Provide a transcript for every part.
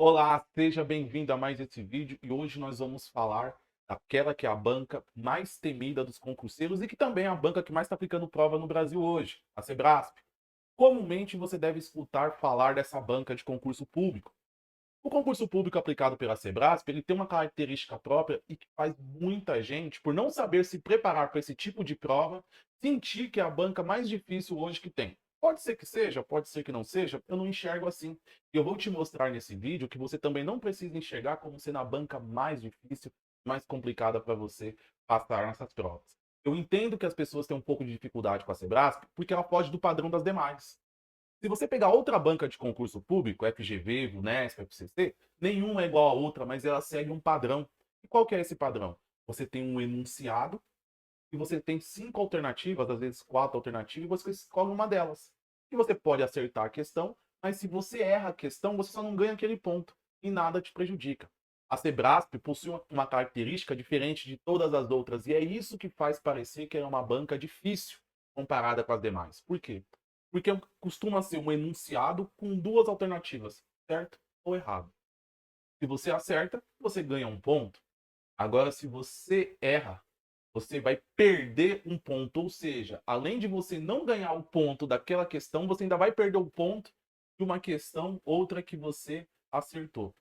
Olá, seja bem-vindo a mais esse vídeo e hoje nós vamos falar daquela que é a banca mais temida dos concurseiros e que também é a banca que mais está aplicando prova no Brasil hoje, a Sebrasp. Comumente você deve escutar falar dessa banca de concurso público. O concurso público aplicado pela Sebrasp, ele tem uma característica própria e que faz muita gente, por não saber se preparar para esse tipo de prova, sentir que é a banca mais difícil hoje que tem. Pode ser que seja, pode ser que não seja, eu não enxergo assim. E eu vou te mostrar nesse vídeo que você também não precisa enxergar como sendo a banca mais difícil, mais complicada para você passar nessas provas. Eu entendo que as pessoas têm um pouco de dificuldade com a Sebrasp porque ela foge do padrão das demais. Se você pegar outra banca de concurso público, FGV, VUNESP, FCC, nenhuma é igual a outra, mas ela segue um padrão. E qual que é esse padrão? Você tem um enunciado e você tem 5 alternativas, às vezes 4 alternativas, e você escolhe uma delas. E você pode acertar a questão, mas se você erra a questão, você só não ganha aquele ponto e nada te prejudica. A Sebrasp possui uma característica diferente de todas as outras e é isso que faz parecer que é uma banca difícil comparada com as demais. Por quê? Porque costuma ser um enunciado com duas alternativas, certo ou errado. Se você acerta, você ganha um ponto. Agora, se você erra, você vai perder um ponto. Ou seja, além de você não ganhar o ponto daquela questão, você ainda vai perder o ponto de uma questão, outra que você acertou.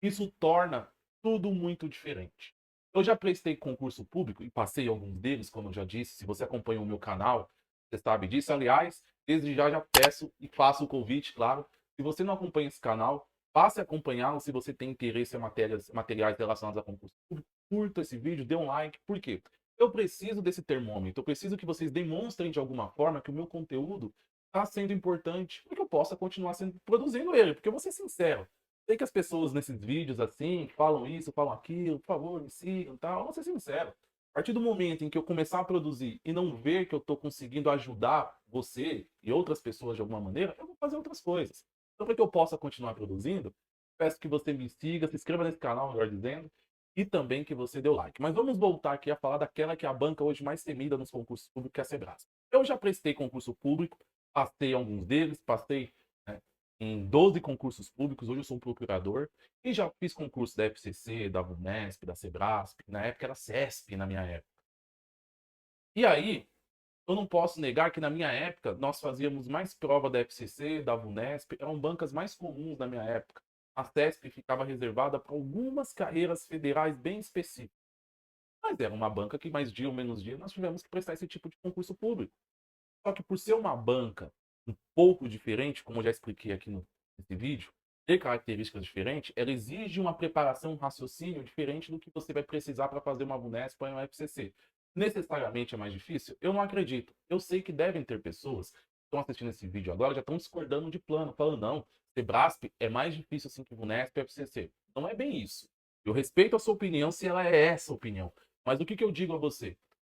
Isso torna tudo muito diferente. Eu já prestei concurso público e passei alguns deles, como eu já disse. Se você acompanha o meu canal, você sabe disso. Aliás, desde já peço e faço o convite, claro. Se você não acompanha esse canal, passe a acompanhá-lo se você tem interesse em materiais relacionados a concurso público. Curta esse vídeo, dê um like. Por quê? Eu preciso desse termômetro. Eu preciso que vocês demonstrem de alguma forma que o meu conteúdo está sendo importante para que eu possa continuar produzindo ele. Porque eu vou ser sincero, sei que as pessoas nesses vídeos assim, falam isso, falam aquilo, por favor, me sigam e tal. Vou ser sincero. A partir do momento em que eu começar a produzir e não ver que eu estou conseguindo ajudar você e outras pessoas de alguma maneira, eu vou fazer outras coisas. Então, para que eu possa continuar produzindo, peço que você me siga, se inscreva nesse canal, melhor dizendo, e também que você dê o like. Mas vamos voltar aqui a falar daquela que é a banca hoje mais temida nos concursos públicos, que é a Sebrasp. Eu já prestei concurso público, passei alguns deles, passei, né, em 12 concursos públicos. Hoje eu sou um procurador e já fiz concurso da FCC, da VUNESP, da Sebrasp. Na época era CESP, na minha época. E aí, eu não posso negar que na minha época nós fazíamos mais prova da FCC, da VUNESP, eram bancas mais comuns na minha época. A CESP ficava reservada para algumas carreiras federais bem específicas. Mas era uma banca que mais dia ou menos dia nós tivemos que prestar esse tipo de concurso público. Só que por ser uma banca um pouco diferente, como eu já expliquei aqui nesse vídeo, ter características diferentes, ela exige uma preparação, um raciocínio diferente do que você vai precisar para fazer uma VUNESP ou uma FCC. Necessariamente é mais difícil? Eu não acredito. Eu sei que devem ter pessoas que estão assistindo esse vídeo agora já estão discordando de plano, falando, não, Sebrasp é mais difícil assim que VUNESP e FCC. Não é bem isso. Eu respeito a sua opinião se ela é essa opinião. Mas o que eu digo a você?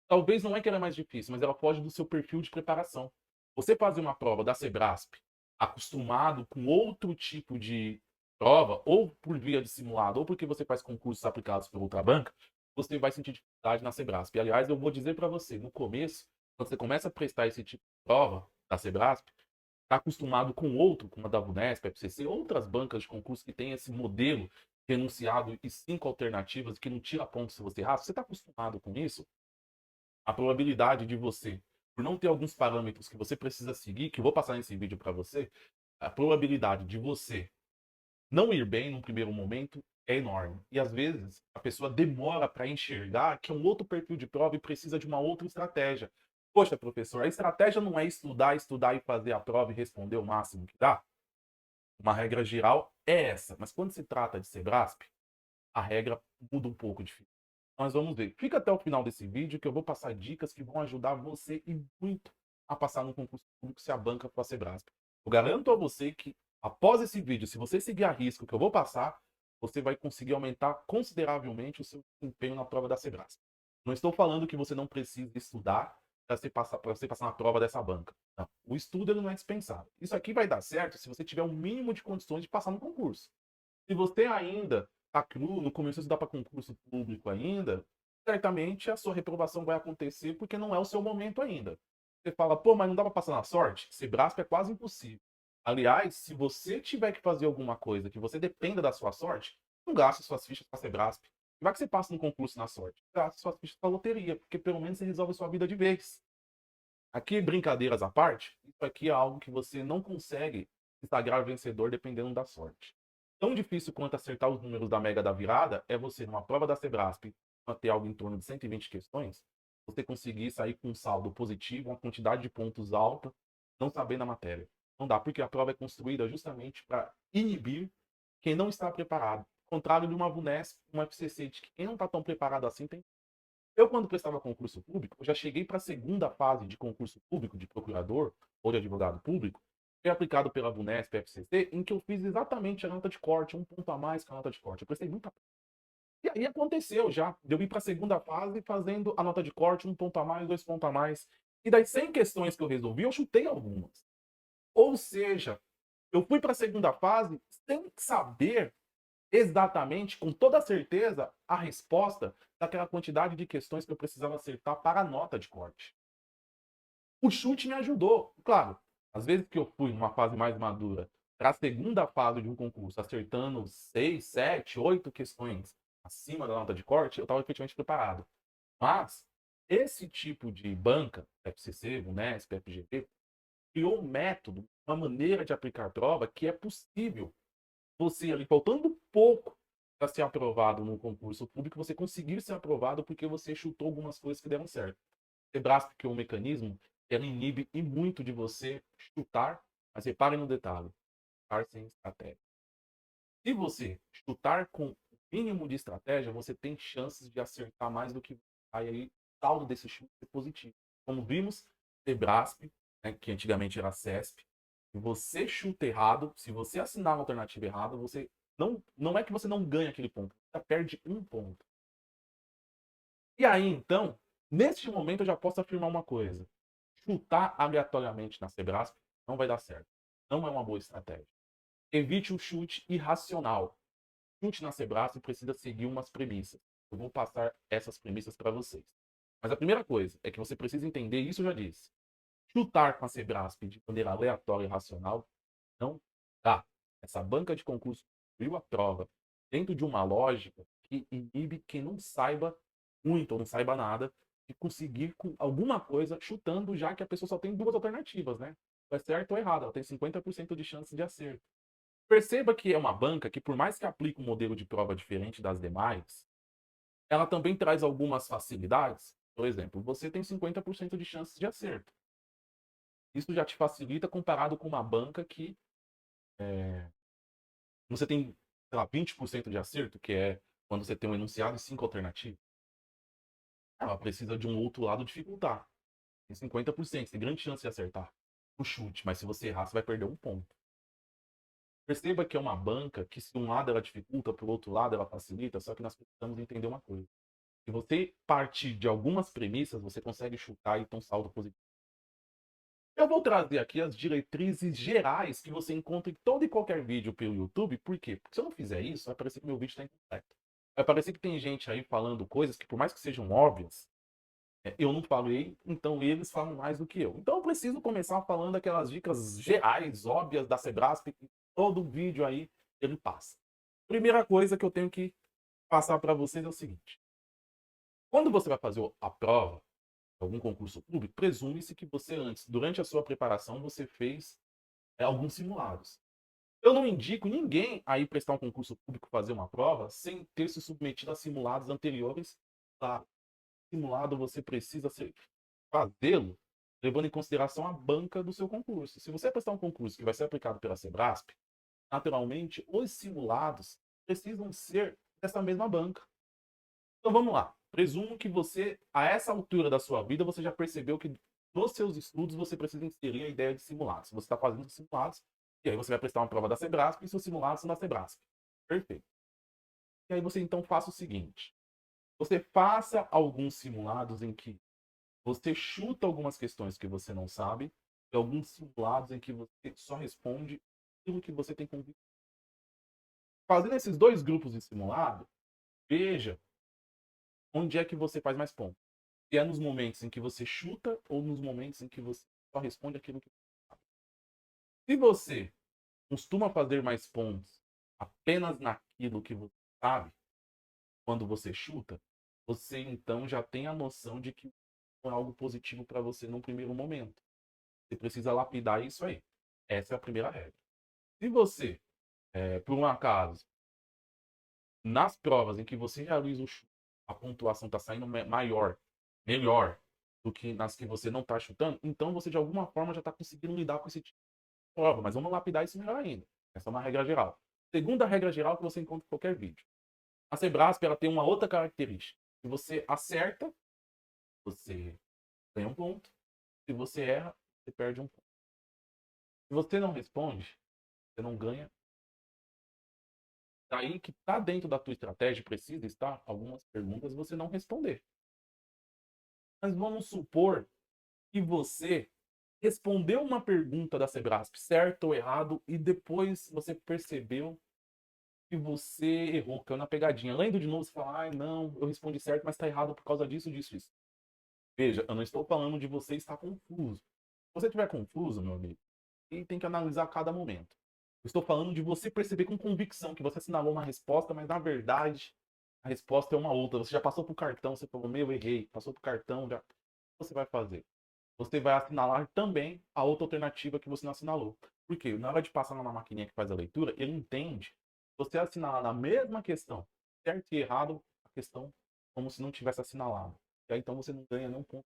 Talvez não é que ela é mais difícil, mas ela foge do seu perfil de preparação. Você fazer uma prova da Sebrasp acostumado com outro tipo de prova, ou por via de simulado, ou porque você faz concursos aplicados por outra banca, você vai sentir dificuldade na Sebrasp. E, aliás, eu vou dizer para você, no começo, quando você começa a prestar esse tipo de prova da Sebrasp, está acostumado com outro, como a da VUNESP, FCC, outras bancas de concurso que tem esse modelo renunciado e 5 alternativas que não tira ponto se você errar. Se você está acostumado com isso, a probabilidade de você, por não ter alguns parâmetros que você precisa seguir, que eu vou passar nesse vídeo para você, a probabilidade de você não ir bem no primeiro momento é enorme. E às vezes a pessoa demora para enxergar que é um outro perfil de prova e precisa de uma outra estratégia. Poxa, professor, a estratégia não é estudar, estudar e fazer a prova e responder o máximo que dá? Uma regra geral é essa, mas quando se trata de Sebrasp, a regra muda um pouco de. Nós vamos ver. Fica até o final desse vídeo que eu vou passar dicas que vão ajudar você e muito a passar no concurso público se a banca for a Sebrasp. Eu garanto a você que após esse vídeo, se você seguir a risco que eu vou passar, você vai conseguir aumentar consideravelmente o seu desempenho na prova da Sebrasp. Não estou falando que você não precisa estudar para você passar na prova dessa banca. Não. O estudo ele não é dispensável. Isso aqui vai dar certo se você tiver o mínimo de condições de passar no concurso. Se você ainda está cru, não começou a estudar para concurso público ainda, certamente a sua reprovação vai acontecer porque não é o seu momento ainda. Você fala, pô, mas não dá para passar na sorte? Sebrasp é quase impossível. Aliás, se você tiver que fazer alguma coisa que você dependa da sua sorte, não gaste suas fichas com a Sebrasp. Vai que você passa no concurso na sorte. Gaste suas fichas com a loteria, porque pelo menos você resolve a sua vida de vez. Aqui, brincadeiras à parte, isso aqui é algo que você não consegue se sagrar vencedor dependendo da sorte. Tão difícil quanto acertar os números da Mega da Virada é você, numa prova da Sebrasp, ter algo em torno de 120 questões, você conseguir sair com um saldo positivo, uma quantidade de pontos alta, não sabendo a matéria. Não dá, porque a prova é construída justamente para inibir quem não está preparado. Ao contrário de uma VUNESP, uma FCC, de que quem não está tão preparado assim tem. Eu, quando prestava concurso público, eu já cheguei para a segunda fase de concurso público, de procurador ou de advogado público, foi aplicado pela VUNESP FCC, em que eu fiz exatamente a nota de corte, um ponto a mais que a nota de corte. Eu prestei muita. E aí aconteceu já, de eu ir para a segunda fase fazendo a nota de corte, um ponto a mais, dois pontos a mais. E das 100 questões que eu resolvi, eu chutei algumas. Ou seja, eu fui para a segunda fase sem saber exatamente, com toda certeza, a resposta daquela quantidade de questões que eu precisava acertar para a nota de corte. O chute me ajudou. Claro, às vezes que eu fui numa fase mais madura para a segunda fase de um concurso, acertando 6, 7, 8 questões acima da nota de corte, eu estava efetivamente preparado. Mas esse tipo de banca, FCC, VUNESP, FGV, criou um método, uma maneira de aplicar prova que é possível você ali, faltando pouco para ser aprovado no concurso público, você conseguir ser aprovado porque você chutou algumas coisas que deram certo. Sebrasp, que é um mecanismo, ela inibe e muito de você chutar, mas reparem no detalhe, chutar sem estratégia. Se você chutar com o mínimo de estratégia, você tem chances de acertar mais do que aí o saldo desse chute é positivo. Como vimos, Sebrasp, né, que antigamente era CESP, se você chuta errado, se você assinar uma alternativa errada, você não é que você não ganha aquele ponto, você perde um ponto. E aí, então, neste momento eu já posso afirmar uma coisa. Chutar aleatoriamente na Sebrasp não vai dar certo. Não é uma boa estratégia. Evite o chute irracional. O chute na Sebrasp precisa seguir umas premissas. Eu vou passar essas premissas para vocês. Mas a primeira coisa é que você precisa entender, isso eu já disse. Chutar com a Sebrasp de maneira aleatória e irracional não dá. Essa banca de concurso viu a prova dentro de uma lógica que inibe quem não saiba muito ou não saiba nada de conseguir com alguma coisa chutando, já que a pessoa só tem duas alternativas, né? É certo ou errado, ela tem 50% de chance de acerto. Perceba que é uma banca que, por mais que aplique um modelo de prova diferente das demais, ela também traz algumas facilidades. Por exemplo, você tem 50% de chance de acerto. Isso já te facilita comparado com uma banca que você tem, sei lá, 20% de acerto, que é quando você tem um enunciado e 5 alternativas. Ela precisa de um outro lado dificultar. Tem 50%, tem grande chance de acertar o chute, mas se você errar, você vai perder um ponto. Perceba que é uma banca que, se um lado ela dificulta, para o outro lado ela facilita, só que nós precisamos entender uma coisa. Se você partir de algumas premissas, você consegue chutar e ter um saldo positivo. Eu vou trazer aqui as diretrizes gerais que você encontra em todo e qualquer vídeo pelo YouTube. Por quê? Porque se eu não fizer isso, vai parecer que meu vídeo está incompleto. Vai parecer que tem gente aí falando coisas que, por mais que sejam óbvias, eu não falei, então eles falam mais do que eu. Então eu preciso começar falando aquelas dicas gerais, óbvias da Sebrasp, que todo vídeo aí ele passa. Primeira coisa que eu tenho que passar para vocês é o seguinte. Quando você vai fazer a prova, algum concurso público, presume-se que você antes, durante a sua preparação, você fez alguns simulados. Eu não indico ninguém a ir prestar um concurso público, fazer uma prova, sem ter se submetido a simulados anteriores. Tá? Simulado você precisa fazê-lo levando em consideração a banca do seu concurso. Se você prestar um concurso que vai ser aplicado pela Sebrasp, naturalmente os simulados precisam ser dessa mesma banca. Então vamos lá. Presumo que você, a essa altura da sua vida, você já percebeu que nos seus estudos você precisa inserir a ideia de simulados. Você está fazendo simulados, e aí você vai prestar uma prova da Sebrasp e seus simulados são da Sebrasp. Perfeito. E aí você então faça o seguinte. Você faça alguns simulados em que você chuta algumas questões que você não sabe, e alguns simulados em que você só responde aquilo que você tem convicção. Fazendo esses dois grupos de simulado, veja onde é que você faz mais pontos. Se é nos momentos em que você chuta ou nos momentos em que você só responde aquilo que você sabe. Se você costuma fazer mais pontos apenas naquilo que você sabe, quando você chuta, você então já tem a noção de que é algo positivo para você no primeiro momento. Você precisa lapidar isso aí. Essa é a primeira regra. Se você, por um acaso, nas provas em que você realiza o chute, a pontuação está saindo maior, melhor do que nas que você não está chutando, então você de alguma forma já está conseguindo lidar com esse tipo de prova. Mas vamos lapidar isso melhor ainda. Essa é uma regra geral. Segunda regra geral que você encontra em qualquer vídeo. A Sebrasp ela tem uma outra característica. Se você acerta, você ganha um ponto. Se você erra, você perde um ponto. Se você não responde, você não ganha. Daí que está dentro da tua estratégia, precisa estar algumas perguntas você não responder. Mas vamos supor que você respondeu uma pergunta da Sebrasp, certo ou errado, e depois você percebeu que você errou, caiu na pegadinha. Lendo de novo, você fala, ai, não, eu respondi certo, mas está errado por causa disso, disso, disso. Veja, eu não estou falando de você estar confuso. Se você estiver confuso, meu amigo, e tem que analisar a cada momento. Eu estou falando de você perceber com convicção que você assinalou uma resposta, mas na verdade a resposta é uma outra. Você já passou por cartão, você falou, meu, errei. Passou por cartão, já. O que você vai fazer? Você vai assinalar também a outra alternativa que você não assinalou. Por quê? Na hora de passar na maquininha que faz a leitura, ele entende você assinalar na mesma questão, certo e errado, a questão como se não tivesse assinalado. E aí, então você não ganha nenhum ponto.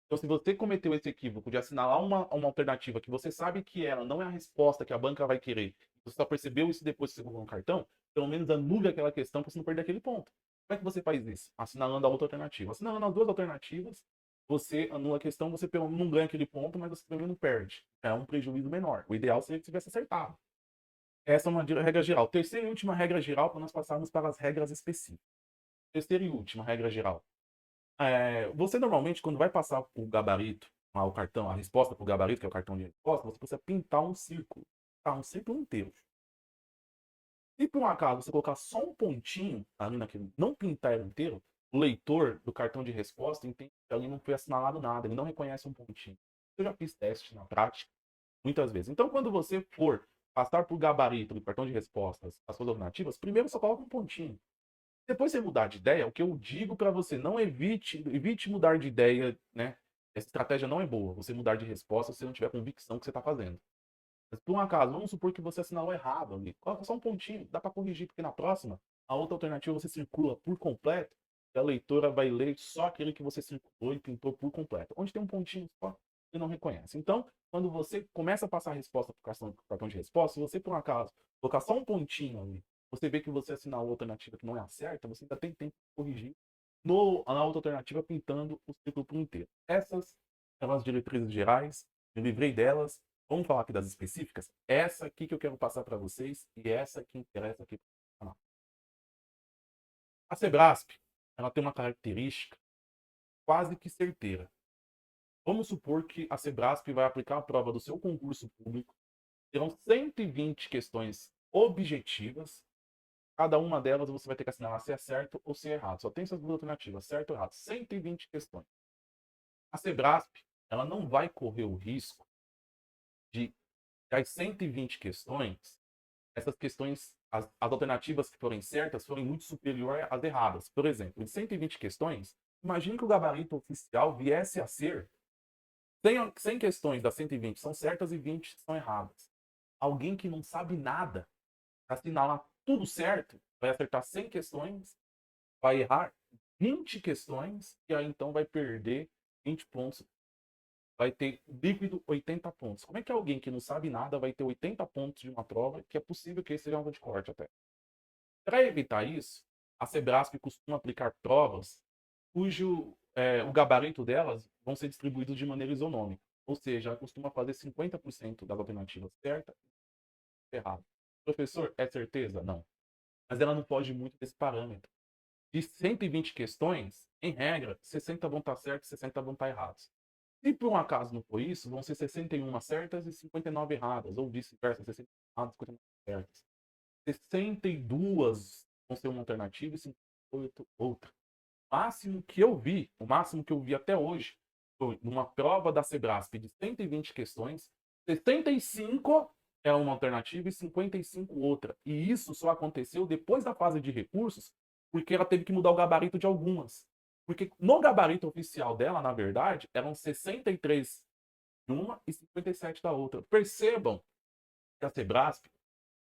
Então, se você cometeu esse equívoco de assinalar uma alternativa que você sabe que ela não é a resposta que a banca vai querer, você só percebeu isso depois que você colocou no cartão, pelo menos anule aquela questão para você não perder aquele ponto. Como é que você faz isso? Assinalando a outra alternativa. Assinalando as duas alternativas, você anula a questão, você pelo menos não ganha aquele ponto, mas você pelo menos não perde. É um prejuízo menor. O ideal seria que tivesse acertado. Essa é uma regra geral. Terceira e última regra geral para nós passarmos para as regras específicas. Terceira e última regra geral. Você normalmente, quando vai passar o gabarito, o cartão, a resposta para o gabarito, que é o cartão de resposta, você precisa pintar um círculo. Tá? Um círculo inteiro. Se por um acaso você colocar só um pontinho ali naquele, não pintar ele inteiro, o leitor do cartão de resposta entende que ali não foi assinalado nada, ele não reconhece um pontinho. Eu já fiz teste na prática, muitas vezes. Então, quando você for passar por gabarito do cartão de respostas, as suas alternativas, primeiro só coloca um pontinho. Depois você mudar de ideia, o que eu digo para você, não evite mudar de ideia, né? Essa estratégia não é boa. Você mudar de resposta se você não tiver convicção que você está fazendo. Mas por um acaso, vamos supor que você assinalou errado ali. Coloca só um pontinho, dá para corrigir, porque na próxima, a outra alternativa você circula por completo e a leitora vai ler só aquele que você circulou e pintou por completo. Onde tem um pontinho só, ele não reconhece. Então, quando você começa a passar a resposta para o cartão de resposta, se você por um acaso colocar só um pontinho ali, você vê que você assinalou a alternativa que não é a certa, você ainda tem tempo de corrigir na outra alternativa pintando o círculo por inteiro. Essas são as diretrizes gerais, eu livrei delas. Vamos falar aqui das específicas? Essa aqui que eu quero passar para vocês e essa que interessa aqui para o canal. A Sebrasp, ela tem uma característica quase que certeira. Vamos supor que a Sebrasp vai aplicar a prova do seu concurso público. Terão 120 questões objetivas. Cada uma delas você vai ter que assinalar se é certo ou se é errado. Só tem essas duas alternativas, certo ou errado. 120 questões. A Sebrasp, ela não vai correr o risco de, das 120 questões, essas questões, as alternativas que forem certas, forem muito superiores às erradas. Por exemplo, em 120 questões, imagine que o gabarito oficial viesse a ser 100 questões das 120 são certas e 20 são erradas. Alguém que não sabe nada, assinalar tudo certo, vai acertar 100 questões, vai errar 20 questões e aí então vai perder 20 pontos. Vai ter líquido 80 pontos. Como é que alguém que não sabe nada vai ter 80 pontos de uma prova que é possível que esse seja um de corte até? Para evitar isso, a Sebrasp costuma aplicar provas cujo o gabarito delas vão ser distribuídos de maneira isonômica. Ou seja, ela costuma fazer 50% das alternativas certas e erradas. Professor, é certeza? Não. Mas ela não foge muito desse parâmetro. De 120 questões, em regra, 60 vão estar certas e 60 vão estar erradas. Se por um acaso não for isso, vão ser 61 certas e 59 erradas, ou vice-versa, 60 erradas e 59 certas. 62 vão ser uma alternativa e 58 outra. O máximo que eu vi até hoje, foi numa prova da Sebrasp de 120 questões, 65 é uma alternativa e 55 outra. E isso só aconteceu depois da fase de recursos, porque ela teve que mudar o gabarito de algumas. Porque no gabarito oficial dela, na verdade, eram 63 de uma e 57 da outra. Percebam que a Sebrasp,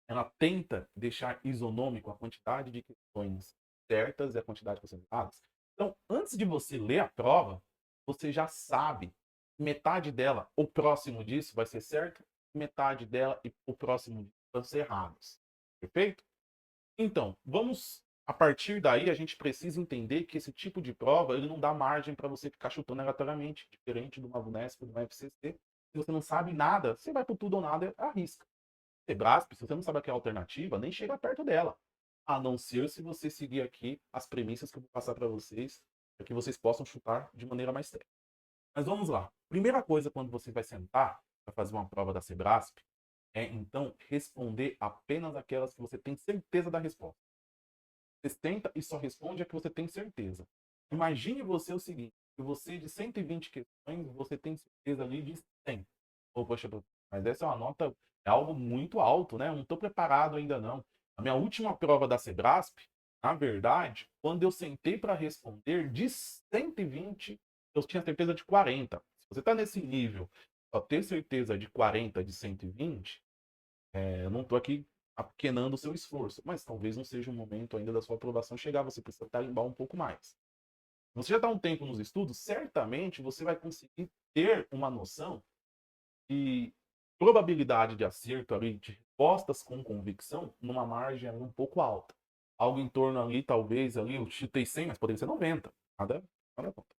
ela tenta deixar isonômico a quantidade de questões certas e a quantidade de questões erradas. Então, antes de você ler a prova, você já sabe que metade dela, ou próximo disso, vai ser certo, metade dela e o próximo disso vão ser errados. Perfeito? Então, vamos. A partir daí, a gente precisa entender que esse tipo de prova ele não dá margem para você ficar chutando aleatoriamente, diferente de uma VUNESP, de uma FCC. Se você não sabe nada, você vai por tudo ou nada, arrisca. Sebrasp, se você não sabe aquela alternativa, nem chega perto dela. A não ser se você seguir aqui as premissas que eu vou passar para vocês, para que vocês possam chutar de maneira mais séria. Mas vamos lá. Primeira coisa, quando você vai sentar para fazer uma prova da Sebrasp, é então responder apenas aquelas que você tem certeza da resposta. Você tenta e só responde a que você tem certeza. Imagine você o seguinte, que você de 120 questões, você tem certeza ali de 100. Ou, poxa, mas essa é uma nota, é algo muito alto, né? Eu não estou preparado ainda não. A minha última prova da Sebrasp, na verdade, quando eu sentei para responder, de 120, eu tinha certeza de 40. Se você está nesse nível, só ter certeza de 40 de 120, eu não estou aqui apequenando o seu esforço, mas talvez não seja o momento ainda da sua aprovação chegar, você precisa tarimbar um pouco mais. Você já está um tempo nos estudos, certamente você vai conseguir ter uma noção de probabilidade de acerto ali, de respostas com convicção, numa margem um pouco alta. Algo em torno ali, talvez, ali, eu chutei 100, mas poderia ser 90. Nada conta.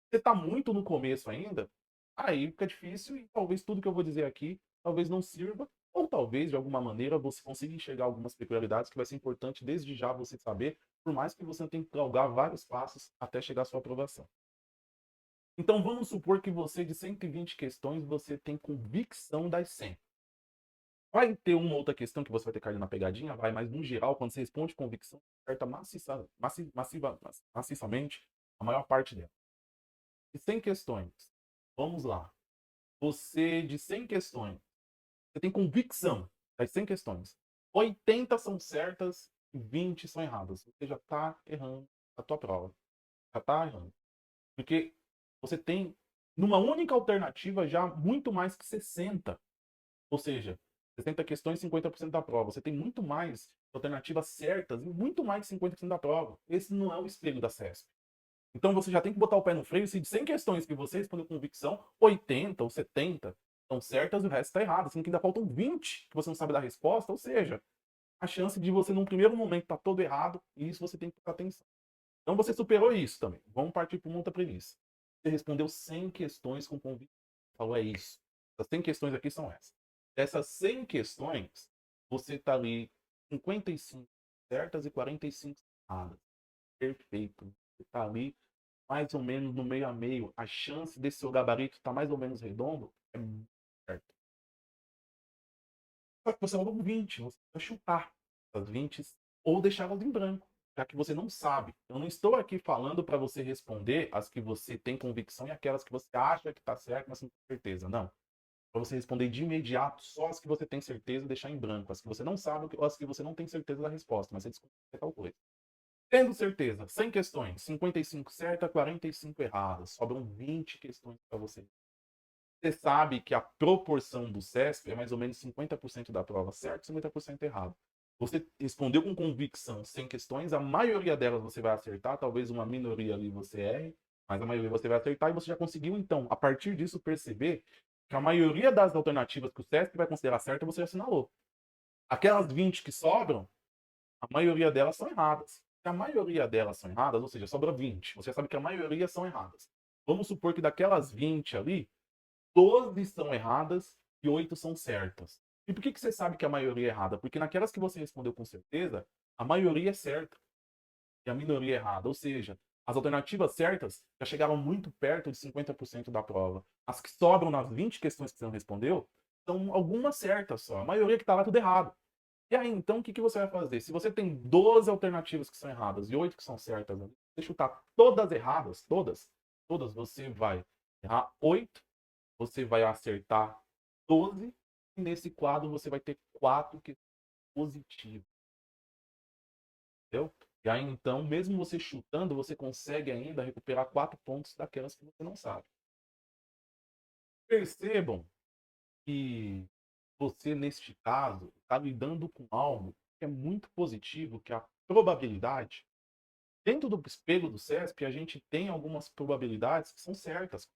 Você está muito no começo ainda, aí fica difícil e talvez tudo que eu vou dizer aqui talvez não sirva, ou talvez de alguma maneira você consiga enxergar algumas peculiaridades que vai ser importante desde já você saber, por mais que você tenha que galgar vários passos até chegar à sua aprovação. Então vamos supor que você, de 120 questões, você tem convicção das 100. Vai ter uma outra questão que você vai ter caído na pegadinha, vai, mas no geral, quando você responde convicção, acerta maciçamente a maior parte dela. De 100 questões, vamos lá. Você, de 100 questões, você tem convicção das 100 questões. 80 são certas e 20 são erradas. Você já está errando a tua prova. Já está errando. Porque você tem, numa única alternativa, já muito mais que 60. Ou seja, 60 questões, 50% da prova. Você tem muito mais alternativas certas e muito mais de 50% da prova. Esse não é o espelho da CESP. Então você já tem que botar o pé no freio. Se de 100 questões que você respondeu com convicção, 80 ou 70 estão certas e o resto está errado. Sendo que ainda faltam 20 que você não sabe dar resposta. Ou seja, a chance de você, num primeiro momento, estar todo errado, e isso você tem que prestar atenção. Então você superou isso também. Vamos partir para uma outra premissa. Você respondeu 100 questões com convicção. Falou, é isso. As 100 questões aqui são essas. Dessas 100 questões, você está ali 55 certas e 45 erradas. Perfeito. Você está ali mais ou menos no meio a meio. A chance desse seu gabarito estar mais ou menos redondo é muito certa. Só que você falou 20, você vai chutar as 20 ou deixá-las em branco, já que você não sabe. Eu não estou aqui falando para você responder as que você tem convicção e aquelas que você acha que está certo, mas não tem certeza. Não. Para você responder de imediato só as que você tem certeza e deixar em branco. As que você não sabe ou as que você não tem certeza da resposta, mas você descobre tal coisa. Tendo certeza, 100 questões, 55 certas, 45 erradas. Sobram 20 questões para você. Você sabe que a proporção do CESP é mais ou menos 50% da prova certo e 50% errado. Você respondeu com convicção 100 questões, a maioria delas você vai acertar, talvez uma minoria ali você erre, mas a maioria você vai acertar e você já conseguiu, então, a partir disso, perceber que a maioria das alternativas que o CESP vai considerar certa você assinalou. Aquelas 20 que sobram, a maioria delas são erradas. Se a maioria delas são erradas, ou seja, sobra 20, você sabe que a maioria são erradas. Vamos supor que daquelas 20 ali, 12 são erradas e 8 são certas. E por que você sabe que a maioria é errada? Porque naquelas que você respondeu com certeza, a maioria é certa e a minoria é errada. Ou seja, as alternativas certas já chegaram muito perto de 50% da prova. As que sobram nas 20 questões que você não respondeu, são algumas certas só. A maioria que está lá é tudo errado. E aí, então, o que você vai fazer? Se você tem 12 alternativas que são erradas e 8 que são certas, você chutar todas erradas, todas, você vai errar 8, você vai acertar 12, e nesse quadro você vai ter 4 questões positivas. Entendeu? E aí, então, mesmo você chutando, você consegue ainda recuperar 4 pontos daquelas que você não sabe. Percebam que você, neste caso, está lidando com algo que é muito positivo, que é a probabilidade. Dentro do espelho do CESP, a gente tem algumas probabilidades que são certas.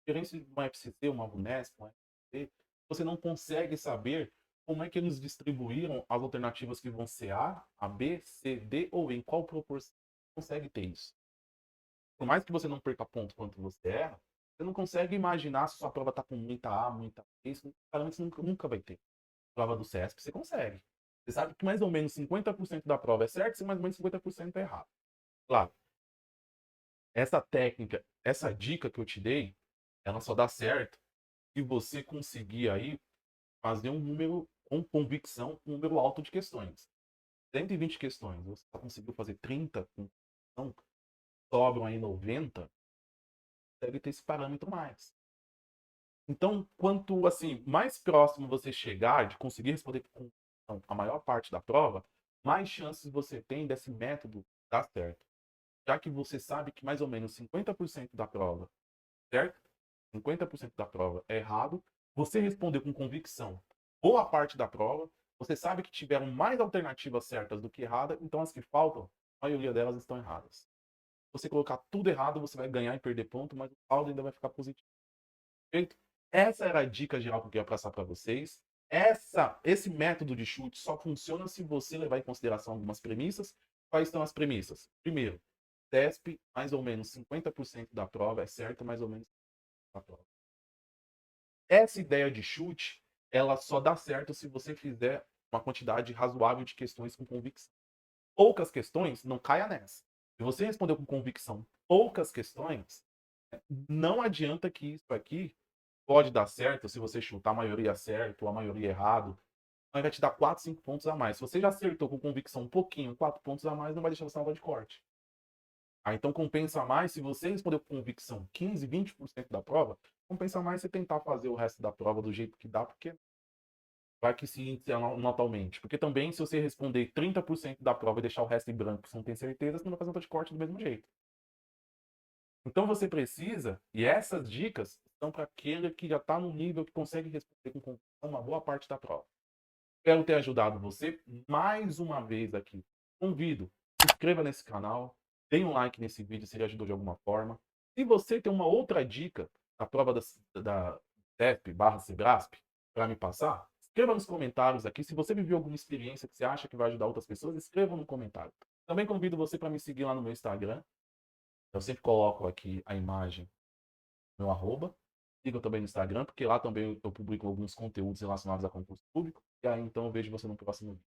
Diferente de uma FCC, uma Unesp, uma FCC, você não consegue saber como é que eles distribuíram as alternativas que vão ser A, B, C, D ou em qual proporção você consegue ter isso. Por mais que você não perca ponto quanto você erra, você não consegue imaginar se sua prova está com muita A, muita B, isso claramente você nunca vai ter. Prova do CESP você consegue. Você sabe que mais ou menos 50% da prova é certo e mais ou menos 50% é errado. Claro, essa técnica, essa dica que eu te dei, ela só dá certo se você conseguir aí fazer um número com convicção, um número alto de questões. 120 questões, você só conseguiu fazer 30 com convicção, sobram aí 90, deve ter esse parâmetro mais. Então, quanto assim, mais próximo você chegar de conseguir responder com convicção a maior parte da prova, mais chances você tem desse método dar certo. Já que você sabe que mais ou menos 50% da prova, certo? 50% da prova é errado, você respondeu com convicção boa parte da prova, você sabe que tiveram mais alternativas certas do que erradas, então as que faltam, a maioria delas estão erradas. Se você colocar tudo errado, você vai ganhar e perder ponto, mas o saldo ainda vai ficar positivo. Perfeito? Essa era a dica geral que eu queria passar para vocês. Esse método de chute só funciona se você levar em consideração algumas premissas. Quais são as premissas? Primeiro, TESP, mais ou menos 50% da prova é certa, mais ou menos da prova. Essa ideia de chute, ela só dá certo se você fizer uma quantidade razoável de questões com convicção. Poucas questões, não caia nessa. Se você respondeu com convicção poucas questões, não adianta que isso aqui pode dar certo se você chutar a maioria certo ou a maioria errado. Mas vai te dar 4, 5 pontos a mais. Se você já acertou com convicção um pouquinho, 4 pontos a mais, não vai deixar você na aula de corte. Então compensa mais, se você respondeu com convicção 15, 20% da prova, compensa mais você tentar fazer o resto da prova do jeito que dá, porque vai que se índice notalmente. Porque também, se você responder 30% da prova e deixar o resto em branco, você não tem certeza, você não vai fazer nota de corte do mesmo jeito. Então você precisa, e essas dicas são para aquele que já está no nível que consegue responder com convicção uma boa parte da prova. Espero ter ajudado você mais uma vez aqui. Convido, se inscreva nesse canal, dê um like nesse vídeo se ele ajudou de alguma forma. Se você tem uma outra dica da prova da TEP barra Sebrasp para me passar, escreva nos comentários aqui. Se você viveu alguma experiência que você acha que vai ajudar outras pessoas, escreva no comentário. Também convido você para me seguir lá no meu Instagram. Eu sempre coloco aqui a imagem do meu arroba. Sigam também no Instagram, porque lá também eu publico alguns conteúdos relacionados a concurso público. E aí, então, eu vejo você no próximo vídeo.